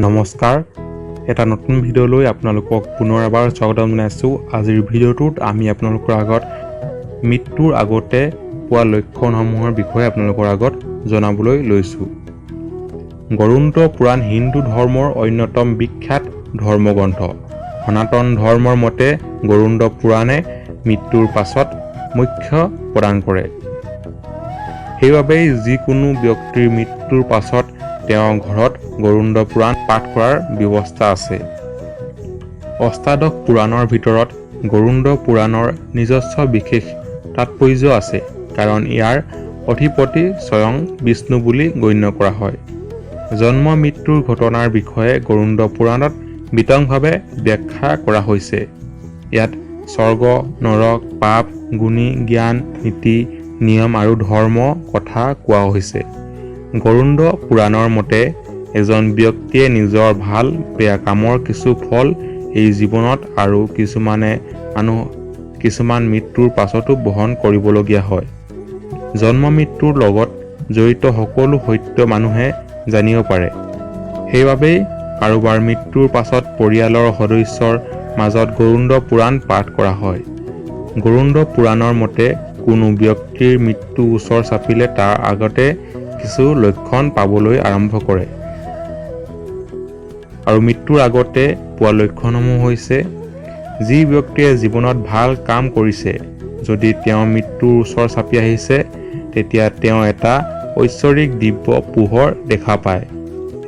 নমস্কাৰ এটা নতুন ভিডিঅ'লৈ আপোনালোকক পুনৰ এবাৰ স্বাগতম জনাইছোঁ। আজিৰ ভিডিঅ'টোত আমি আপোনালোকৰ আগত মৃত্যুৰ আগতে পোৱা লক্ষণসমূহৰ বিষয়ে আপোনালোকৰ আগত জনাবলৈ লৈছোঁ। গৰুড় পুৰাণ হিন্দু ধৰ্মৰ অন্যতম বিখ্যাত ধৰ্মগ্ৰন্থ। সনাতন ধৰ্মৰ মতে গৰুড় পুৰাণে মৃত্যুৰ পাছত মোক্ষ প্ৰদান কৰে। সেইবাবেই যিকোনো ব্যক্তিৰ মৃত্যুৰ পাছত তেওঁৰ ঘৰত গৰুড় পুৰাণ পাঠ কৰাৰ ব্যৱস্থা আছে। অষ্টাদশ পুৰাণৰ ভিতৰত গৰুড় পুৰাণৰ নিজস্ব বিশেষ তাৎপৰ্য আছে, কাৰণ ইয়াৰ অধিপতি স্বয়ং বিষ্ণু বুলি গণ্য কৰা হয়। জন্ম মৃত্যুৰ ঘটনাৰ বিষয়ে গৰুড় পুৰাণত বিতংভাৱে ব্যাখ্যা কৰা হৈছে। ইয়াত স্বৰ্গ, নৰক, পাপ, গুণী, জ্ঞান, নীতি, নিয়ম আৰু ধৰ্ম কথা কোৱা হৈছে। গৰুড় পুৰাণৰ মতে এজন ব্যক্তিয়ে নিজৰ ভাল বেয়া কামৰ কিছু ফল এই জীৱনত আৰু কিছুমান মৃত্যুৰ পাছতো বহন কৰিবলগীয়া হয়। জন্ম মৃত্যুৰ লগত জড়িত সকলো সত্য মানুহে জানিব পাৰে। সেইবাবেই কাৰোবাৰ মৃত্যুৰ পাছত পৰিয়ালৰ সদস্যৰ মাজত গৰুড় পুৰাণ পাঠ কৰা হয়। গৰুড় পুৰাণৰ মতে কোনো ব্যক্তিৰ মৃত্যু ওচৰ চাপিলে তাৰ আগতে কিছু লক্ষণ পাবলৈ আৰম্ভ কৰে। আৰু মৃত্যুৰ আগতে পোৱা লক্ষণসমূহ হৈছে: যি ব্যক্তিয়ে জীৱনত ভাল কাম কৰিছে, যদি তেওঁ মৃত্যুৰ ওচৰ চাপি আহিছে, তেতিয়া তেওঁ এটা ঐশ্বৰিক দিব্য পোহৰ দেখা পায়।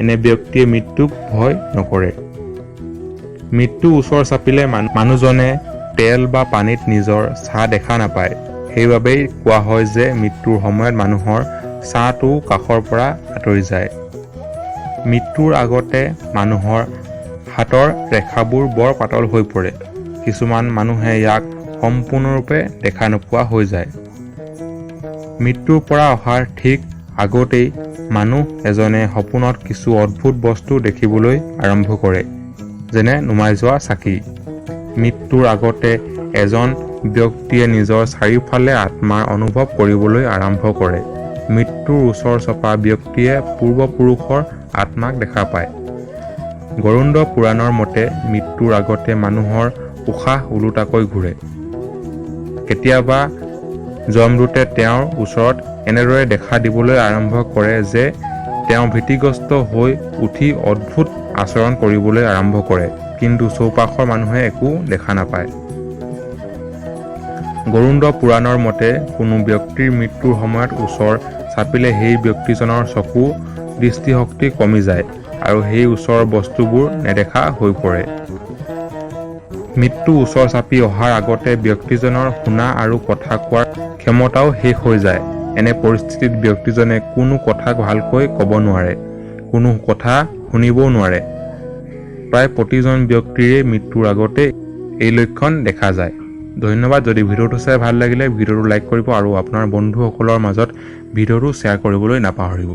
এনে ব্যক্তিয়ে মৃত্যুক ভয় নকৰে। মৃত্যু ওচৰ চাপিলে মানুহজনে তেল বা পানীত নিজৰ ছাঁ দেখা নাপায়। সেইবাবেই কোৱা হয় যে মৃত্যুৰ সময়ত মানুহৰ ছাঁটো কাষৰ পৰা আঁতৰি যায়। মৃত্যুৰ আগতে মানুহৰ হাতৰ ৰেখাবোৰ বৰ পাতল হৈ পৰে। কিছুমান মানুহে ইয়াক সম্পূৰ্ণৰূপে দেখা নোপোৱা হৈ যায়। মৃত্যুৰ পৰা অহাৰ ঠিক আগতেই মানুহ এজনে সপোনত কিছু অদ্ভুত বস্তু দেখিবলৈ আৰম্ভ কৰে, যেনে নুমাই যোৱা চাকি। মৃত্যুৰ আগতে এজন ব্যক্তিয়ে নিজৰ চাৰিওফালে আত্মাৰ অনুভৱ কৰিবলৈ আৰম্ভ কৰে। মৃত্যুৰ ওচৰ চপা ব্যক্তিয়ে পূৰ্বপুৰুষৰ আত্মাক দেখা পায়। গৰুড় পুৰাণৰ মতে মৃত্যুৰ আগতে মানুহৰ উশাহ ওলোটাকৈ ঘূৰে। কেতিয়াবা যমদূতে তেওঁৰ ওচৰত এনেদৰে দেখা দিবলৈ আৰম্ভ কৰে যে তেওঁ ভীতিগ্ৰস্ত হৈ উঠি অদ্ভুত আচৰণ কৰিবলৈ আৰম্ভ কৰে, কিন্তু চৌপাশৰ মানুহে একো দেখা নাপায়। গৰুড় পুৰাণৰ মতে কোনো ব্যক্তিৰ মৃত্যুৰ সময়ত ওচৰ চাপিলে সেই ব্যক্তিজনৰ চকু দৃষ্টিশক্তি কমি যায় আৰু সেই ওচৰৰ বস্তুবোৰ নেদেখা হৈ পৰে। মৃত্যু ওচৰ চাপি অহাৰ আগতে ব্যক্তিজনৰ শুনা আৰু কথা কোৱাৰ ক্ষমতাও শেষ হৈ যায়। এনে পৰিস্থিতিত ব্যক্তিজনে কোনো কথা ভালকৈ ক'ব নোৱাৰে, কোনো কথা শুনিবও নোৱাৰে। প্ৰায় প্ৰতিজন ব্যক্তিৰে মৃত্যুৰ আগতে এই লক্ষণ দেখা যায়। ধন্যবাদ। যদি ভিডিঅ'টো চাই ভাল লাগিলে ভিডিঅ'টো লাইক কৰিব আৰু আপোনাৰ বন্ধুসকলৰ মাজত ভিডিঅ'টো শ্বেয়াৰ কৰিবলৈ নাপাহৰিব।